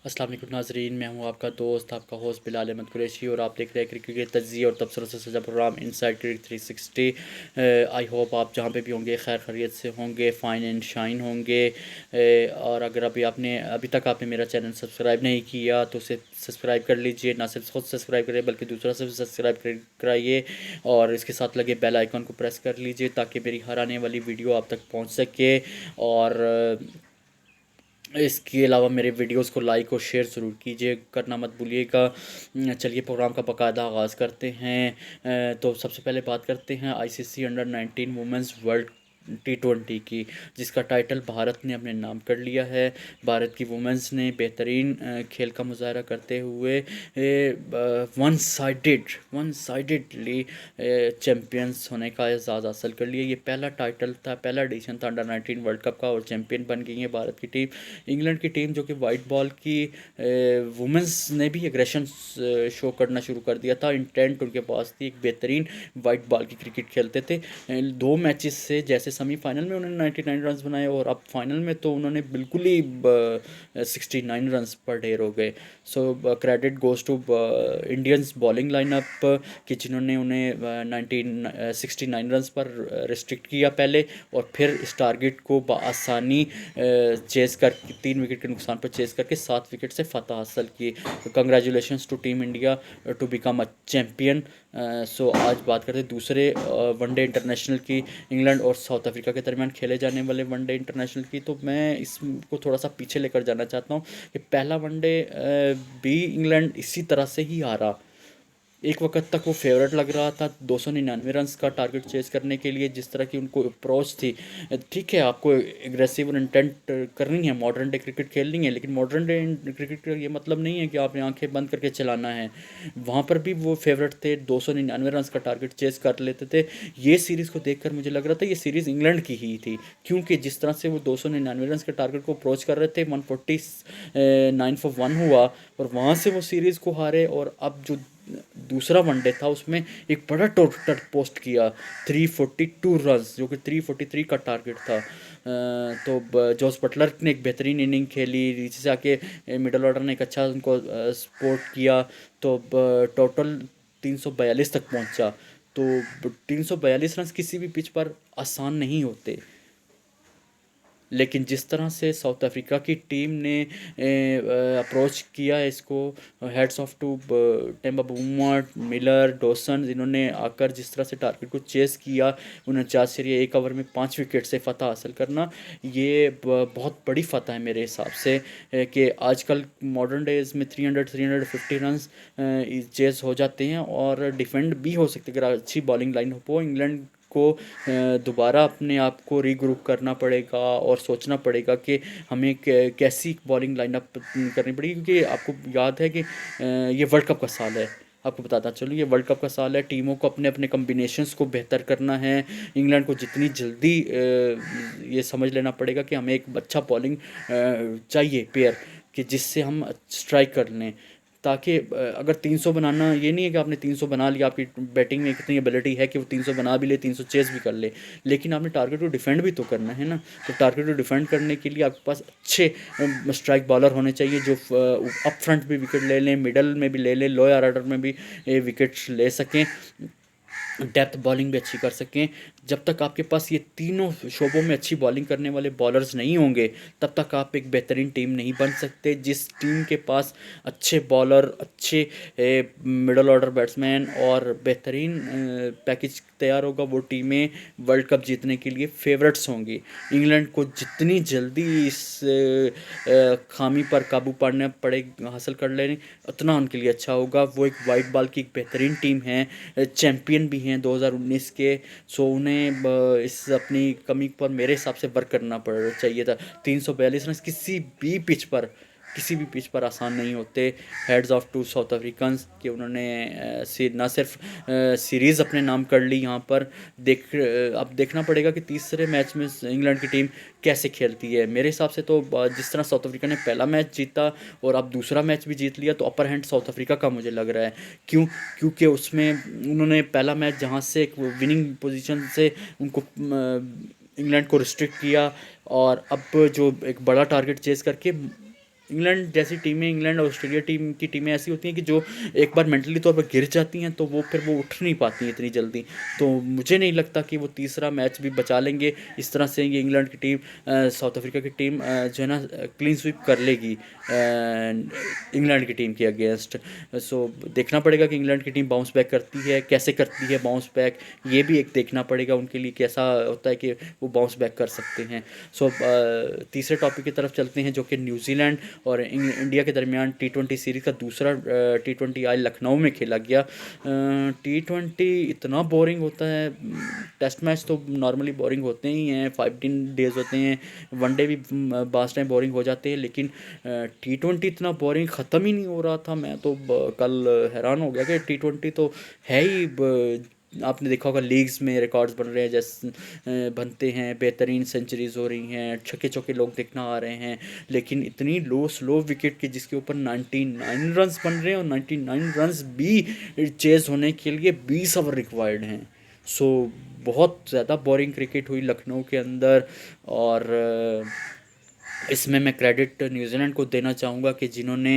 अस्सलाम वालेकुम नाज़रीन, मैं हूं आपका दोस्त, आपका होस्ट बिलाल अहमद कुरैशी और आप देख रहे हैं क्रिकेट के तज्ज़िये और तबसरों से सजा program Inside Cricket 360। I hope आप जहां पे भी होंगे खैर खैरियत से होंगे, फ़ाइन एंड शाइन होंगे। और अगर अभी तक आपने मेरा चैनल सब्सक्राइब नहीं किया तो उसे सब्सक्राइब कर लीजिए। ना सिर्फ खुद सब्सक्राइब करें बल्कि दूसरा से भी सब्सक्राइब कराइए और इसके साथ लगे बेल आइकन को प्रेस कर लीजिए ताकि मेरी हर आने वाली वीडियो आप तक पहुँच सके। और इसके अलावा मेरे वीडियोस को लाइक और शेयर ज़रूर कीजिए, करना मत भूलिएगा। चलिए प्रोग्राम का बाकायदा आगाज़ करते हैं। तो सबसे पहले बात करते हैं ICC under 19 women's world T20 की, जिसका टाइटल भारत ने अपने नाम कर लिया है। भारत की वुमेंस ने बेहतरीन खेल का मुजाहरा करते हुए वन साइडेडली चैम्पियंस होने का एजाज़ हासिल कर लिया। ये पहला टाइटल था, पहला एडिशन था अंडर 19 वर्ल्ड कप का और चैम्पियन बन गई है भारत की टीम। इंग्लैंड की टीम जो कि वाइट बॉल की वुमेंस ने भी एग्रेशन शो करना शुरू कर दिया था। इंटेंट उनके पास थी, एक बेहतरीन वाइट बॉल की क्रिकेट खेलते थे। दो मैचेस से जैसे सेमीफाइनल में उन्होंने 99 रन बनाए और अब फाइनल में तो उन्होंने बिल्कुल ही 69 रन पर ढेर हो गए। So credit goes to Indians bowling lineup कि जिन्होंने उन्हें 69 रन पर रिस्ट्रिक्ट किया पहले और फिर इस टारगेट को बआसानी चेस कर 3 विकेट के नुकसान पर चेस करके 7 विकेट से फतह हासिल की। Congratulations to team India to become a champion. So आज बात करते हैं दूसरे वनडे इंटरनेशनल की, इंग्लैंड और साउथ अफ्रीका के दरमियान खेले जाने वाले वनडे इंटरनेशनल की। तो मैं इसको थोड़ा सा पीछे लेकर जाना चाहता हूँ कि पहला वनडे भी इंग्लैंड इसी तरह से ही हारा। एक वक्त तक वो फेवरेट लग रहा था 299 रन्स का टारगेट चेज करने के लिए, जिस तरह की उनको अप्रोच थी। ठीक है, आपको एग्रेसिव और इंटेंट करनी है, मॉडर्न डे क्रिकेट खेलनी है, लेकिन मॉडर्न डे क्रिकेट का ये मतलब नहीं है कि आपने आंखें बंद करके चलाना है। वहाँ पर भी वो फेवरेट थे, 299 रन्स का टारगेट चेज कर लेते थे। ये सीरीज़ को देखकर मुझे लग रहा था ये सीरीज़ इंग्लैंड की ही थी, क्योंकि जिस तरह से वो 299 रन्स के टारगेट को अप्रोच कर रहे थे, 149 फॉर 1 हुआ और वहाँ से वो सीरीज़ को हारे। और अब जो दूसरा वनडे था उसमें एक बड़ा टोटल पोस्ट किया, 342 रन्स, जो कि 343 का टारगेट था। तो जॉस बटलर ने एक बेहतरीन इनिंग खेली, नीचे से आके मिडल ऑर्डर ने एक अच्छा उनको सपोर्ट किया। तो टोटल 342 तक पहुंचा। तो 342 रन किसी भी पिच पर आसान नहीं होते, लेकिन जिस तरह से साउथ अफ्रीका की टीम ने अप्रोच किया है इसको, hats off to Temba Bavuma, Miller, Dawson, जिन्होंने आकर जिस तरह से टारगेट को चेस किया, 49 एक ओवर में 5 विकेट से फतह हासिल करना, ये बहुत बड़ी फतह है मेरे हिसाब से। कि आजकल मॉडर्न डेज में 350 रन चेस हो जाते हैं और डिफेंड भी हो सकते अगर अच्छी बॉलिंग लाइन हो। इंग्लैंड को दोबारा अपने आप को रीग्रुप करना पड़ेगा और सोचना पड़ेगा कि हमें कैसी बॉलिंग लाइनअप करनी पड़ेगी, क्योंकि आपको याद है कि ये वर्ल्ड कप का साल है। आपको बताता चलो, ये वर्ल्ड कप का साल है, टीमों को अपने अपने कम्बिनेशंस को बेहतर करना है। इंग्लैंड को जितनी जल्दी ये समझ लेना पड़ेगा कि हमें एक अच्छा बॉलिंग चाहिए पेयर, कि जिससे हम स्ट्राइक कर लें, ताकि अगर 300 बनाना ये नहीं है कि आपने 300 बना लिया, आपकी बैटिंग में कितनी एबिलिटी है कि वो 300 बना भी ले, 300 चेस भी कर ले, लेकिन आपने टारगेट को डिफेंड भी तो करना है ना। तो टारगेट को डिफेंड करने के लिए आपके पास अच्छे स्ट्राइक बॉलर होने चाहिए जो अप फ्रंट भी विकेट ले लें, मिडल में भी ले लें, लोअर ऑर्डर में भी विकेट ले सकें, डेप्थ बॉलिंग भी अच्छी कर सकें। जब तक आपके पास ये तीनों शोबों में अच्छी बॉलिंग करने वाले बॉलर्स नहीं होंगे, तब तक आप एक बेहतरीन टीम नहीं बन सकते। जिस टीम के पास अच्छे बॉलर, अच्छे मिडल ऑर्डर बैट्समैन और बेहतरीन पैकेज तैयार होगा, वो टीमें वर्ल्ड कप जीतने के लिए फेवरेट्स होंगी। इंग्लैंड को जितनी जल्दी इस खामी पर काबू पाना पड़े हासिल कर लें, उतना उनके लिए अच्छा होगा। वो एक वाइट बॉल की एक बेहतरीन टीम है, चैम्पियन भी हैं 2019 के। सो उन्हें इस अपनी कमी पर मेरे हिसाब से वर्क करना पड़ चाहिए था। 342 रन किसी भी पिच पर आसान नहीं होते। Heads off to South Africans कि उन्होंने ना सिर्फ सीरीज़ अपने नाम कर ली यहाँ पर। अब देखना पड़ेगा कि तीसरे मैच में इंग्लैंड की टीम कैसे खेलती है। मेरे हिसाब से तो जिस तरह साउथ अफ्रीका ने पहला मैच जीता और अब दूसरा मैच भी जीत लिया, तो अपर हैंड साउथ अफ्रीका का मुझे लग रहा है। क्योंकि उसमें उन्होंने पहला मैच जहाँ से एक विनिंग पोजीशन से उनको इंग्लैंड को रिस्ट्रिक्ट किया, और अब जो एक बड़ा टारगेट चेस करके इंग्लैंड जैसी टीमें, इंग्लैंड और ऑस्ट्रेलिया टीम की टीमें ऐसी होती हैं कि जो एक बार मेंटली तौर पर गिर जाती हैं तो वो फिर वो उठ नहीं पाती हैं इतनी जल्दी। तो मुझे नहीं लगता कि वो तीसरा मैच भी बचा लेंगे इस तरह से। ये इंग्लैंड की टीम साउथ अफ्रीका की टीम जो है ना क्लीन स्वीप कर लेगी इंग्लैंड की टीम के अगेंस्ट। सो देखना पड़ेगा कि इंग्लैंड की टीम बाउंस बैक करती है, कैसे करती है बाउंस बैक, ये भी एक देखना पड़ेगा उनके लिए कैसा होता है कि वो बाउंस बैक कर सकते हैं। सो तीसरे टॉपिक की तरफ चलते हैं जो कि न्यूजीलैंड और इंडिया के दरमियान T20 सीरीज़ का दूसरा T20 आज लखनऊ में खेला गया। T20 इतना बोरिंग होता है, टेस्ट मैच तो नॉर्मली बोरिंग होते ही हैं, 15 डेज होते हैं, वनडे भी बास टाइम बोरिंग हो जाते हैं, लेकिन T20 इतना बोरिंग ख़त्म ही नहीं हो रहा था। मैं तो कल हैरान हो गया कि T20 तो है ही आपने देखा होगा लीग्स में रिकॉर्ड्स बन रहे हैं, जैसे बनते हैं, बेहतरीन सेंचुरीज हो रही हैं, छक्के चौके लोग देखना आ रहे हैं, लेकिन इतनी लो स्लो विकेट की जिसके ऊपर 99 रन्स बन रहे हैं, और 99 रन्स भी चेज होने के लिए 20 ओवर रिक्वायर्ड हैं। सो बहुत ज़्यादा बोरिंग क्रिकेट हुई लखनऊ के अंदर। और इसमें मैं क्रेडिट न्यूजीलैंड को देना चाहूँगा कि जिन्होंने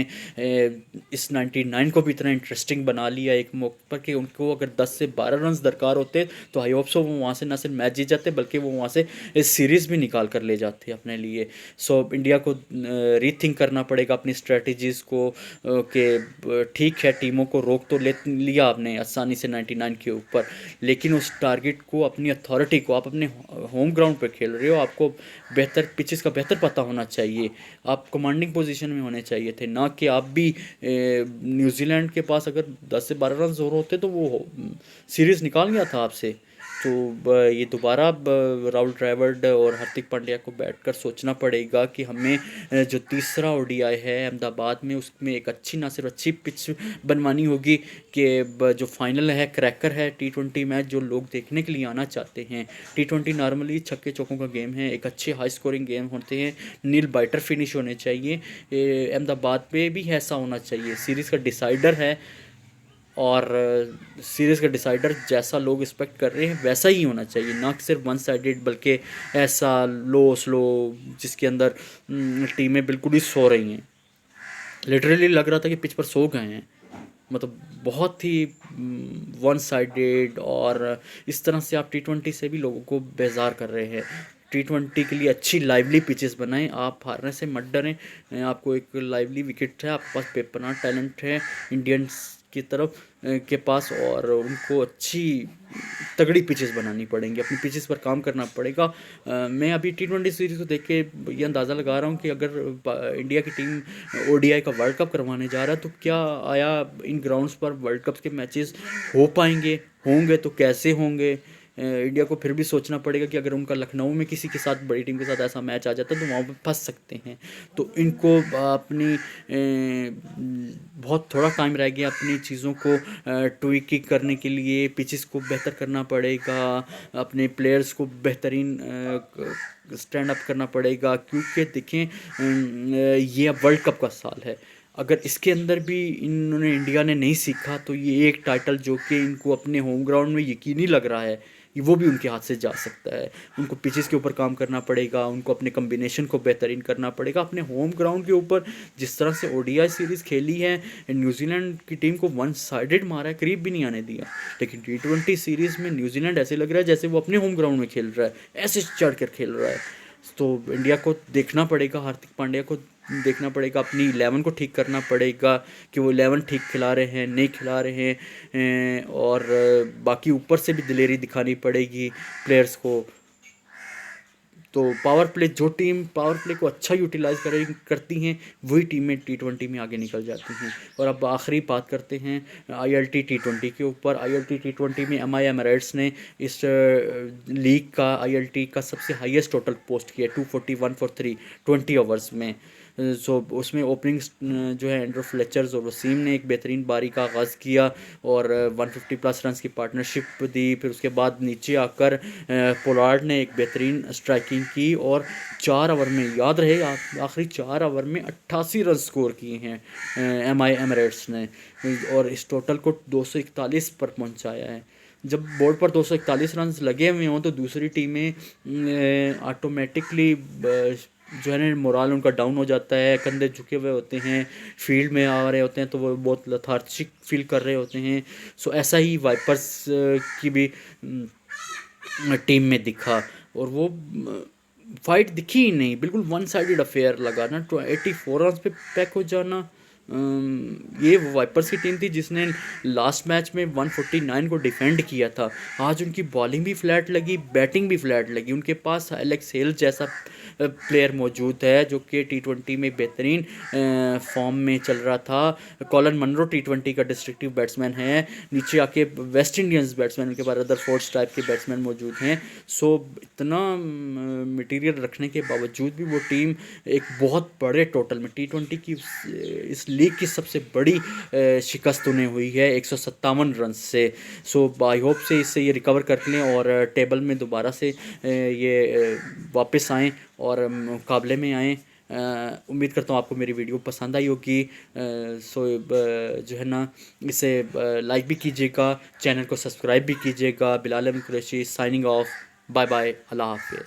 इस 99 को भी इतना इंटरेस्टिंग बना लिया एक मौके पर कि उनको अगर 10 से 12 रन दरकार होते तो आई होप सो वो वहाँ से ना सिर्फ मैच जीत जाते बल्कि वो वहाँ से इस सीरीज़ भी निकाल कर ले जाते अपने लिए। सो इंडिया को रीथिंक करना पड़ेगा अपनी स्ट्रेटजीज़ को कि ठीक है टीमों को रोक तो ले लिया आपने आसानी से 99 के ऊपर, लेकिन उस टारगेट को, अपनी अथॉरिटी को, आप अपने होम ग्राउंड पर खेल रहे हो, आपको बेहतर पिचेस का बेहतर पता होना चाहिए, आप कमांडिंग पोजीशन में होने चाहिए थे, ना कि आप भी न्यूजीलैंड के पास अगर 10 से 12 रन और होते तो वो सीरीज़ निकाल गया था आपसे। तो ये दोबारा राहुल द्रविड़ और हार्दिक पांड्या को बैठकर सोचना पड़ेगा कि हमें जो तीसरा ओडीआई है अहमदाबाद में, उसमें एक अच्छी, ना सिर्फ अच्छी पिच बनवानी होगी कि जो फाइनल है, क्रैकर है T20 मैच, जो लोग देखने के लिए आना चाहते हैं। T20 नॉर्मली छक्के चौकों का गेम है, एक अच्छे हाई स्कोरिंग गेम होते हैं, नील बाइटर फिनिश होने चाहिए। अहमदाबाद पे भी ऐसा होना चाहिए, सीरीज़ का डिसाइडर है, और सीरीज़ का डिसाइडर जैसा लोग एक्सपेक्ट कर रहे हैं वैसा ही होना चाहिए, ना कि सिर्फ वन साइडेड, बल्कि ऐसा लो स्लो जिसके अंदर टीमें बिल्कुल ही सो रही हैं। लिटरली लग रहा था कि पिच पर सो गए हैं, मतलब बहुत ही वन साइडेड। और इस तरह से आप T20 से भी लोगों को बेजार कर रहे हैं। T20 के लिए अच्छी लाइवली पिचेस बनाएं, आप हारने से मत डरें, आपको एक लाइवली विकेट है, आपके पास पेपरना टैलेंट है इंडियंस की तरफ के पास, और उनको अच्छी तगड़ी पिचेस बनानी पड़ेंगी, अपनी पिचेस पर काम करना पड़ेगा। मैं अभी T20 सीरीज़ को देख के ये अंदाज़ा लगा रहा हूँ कि अगर इंडिया की टीम ओडीआई का वर्ल्ड कप करवाने जा रहा है तो क्या आया इन ग्राउंड्स पर वर्ल्ड कप के मैचेस हो पाएंगे, होंगे तो कैसे होंगे। इंडिया को फिर भी सोचना पड़ेगा कि अगर उनका लखनऊ में किसी के साथ, बड़ी टीम के साथ ऐसा मैच आ जाता है तो वहाँ पर फंस सकते हैं। तो इनको अपनी बहुत थोड़ा टाइम रह गया अपनी चीज़ों को ट्विक करने के लिए, पिचेस को बेहतर करना पड़ेगा, अपने प्लेयर्स को बेहतरीन स्टैंड अप करना पड़ेगा, क्योंकि देखें ये अब वर्ल्ड कप का साल है। अगर इसके अंदर भी इन्होंने, इंडिया ने नहीं सीखा तो ये एक टाइटल जो कि इनको अपने होम ग्राउंड में यकीनी लग रहा है, वो भी उनके हाथ से जा सकता है। उनको पिचेस के ऊपर काम करना पड़ेगा, उनको अपने कम्बिनेशन को बेहतरीन करना पड़ेगा अपने होम ग्राउंड के ऊपर। जिस तरह से ओडीआई सीरीज़ खेली है, न्यूजीलैंड की टीम को वन साइडेड मारा है, करीब भी नहीं आने दिया, लेकिन T20 सीरीज़ में न्यूजीलैंड ऐसे लग रहा है जैसे वो अपने होम ग्राउंड में खेल रहा है, ऐसे चढ़ कर खेल रहा है। तो इंडिया को देखना पड़ेगा, हार्दिक पांड्या को देखना पड़ेगा, अपनी 11 को ठीक करना पड़ेगा कि वो 11 ठीक खिला रहे हैं, नहीं खिला रहे हैं, और बाकी ऊपर से भी दिलेरी दिखानी पड़ेगी प्लेयर्स को। तो पावर प्ले, जो टीम पावर प्ले को अच्छा यूटिलाइज करती हैं वही टीमें T20 में आगे निकल जाती हैं। और अब आखिरी बात करते हैं ILT T20 के ऊपर। ILT T20 में MI एमिरेट्स ने इस लीग का, ILT का सबसे हाईएस्ट टोटल पोस्ट किया 241 फॉर 3 20 ओवर्स में। सो उसमें ओपनिंग जो है एंड्रू फ्लेचर और वसीम ने एक बेहतरीन बारी का आगाज़ किया और 150 प्लस रन की पार्टनरशिप दी। फिर उसके बाद नीचे आकर पोलार्ड ने एक बेहतरीन स्ट्राइकिंग की और 4 ओवर में, याद रहे आखिरी 4 ओवर में 88 रन स्कोर किए हैं MI एमिरेट्स ने, और इस टोटल को 241 पर पहुंचाया है। जब बोर्ड पर 241 रन लगे हुए हों तो दूसरी टीमें ऑटोमेटिकली जो है ना मोराल उनका डाउन हो जाता है, कंधे झुके हुए होते हैं, फील्ड में आ रहे होते हैं तो वो बहुत लथार्जिक फील कर रहे होते हैं। सो ऐसा ही वाइपर्स की भी टीम में दिखा, और वो फाइट दिखी ही नहीं, बिल्कुल वन साइडेड अफेयर लगा ना। 84 रन पे पैक हो जाना। ये वाइपर्स की टीम थी जिसने लास्ट मैच में 149 को डिफेंड किया था। आज उनकी बॉलिंग भी फ्लैट लगी, बैटिंग भी फ्लैट लगी। उनके पास एलेक्स हेल जैसा प्लेयर मौजूद है जो कि टी20 में बेहतरीन फॉर्म में चल रहा था। कॉलन मनरो टी20 का डिस्ट्रक्टिव बैट्समैन है। नीचे आके वेस्ट इंडियंस बैट्समैन, उनके बाद अदर फोर्स टाइप के बैट्समैन मौजूद हैं। सो इतना मटेरियल रखने के बावजूद भी वो टीम एक बहुत बड़े टोटल में टी20 की इस लीग की सबसे बड़ी शिकस्त उन्हें हुई है 157 रन से। सो आई होप से इससे ये रिकवर कर लें और टेबल में दोबारा से ये वापस आएँ और मुकाबले में आएँ। उम्मीद करता हूँ आपको मेरी वीडियो पसंद आई होगी। सो जो है ना, इसे लाइक भी कीजिएगा, चैनल को सब्सक्राइब भी कीजिएगा। Bilal Ahmad Qureshi signing off. Bye bye, अल्लाह हाफिज़।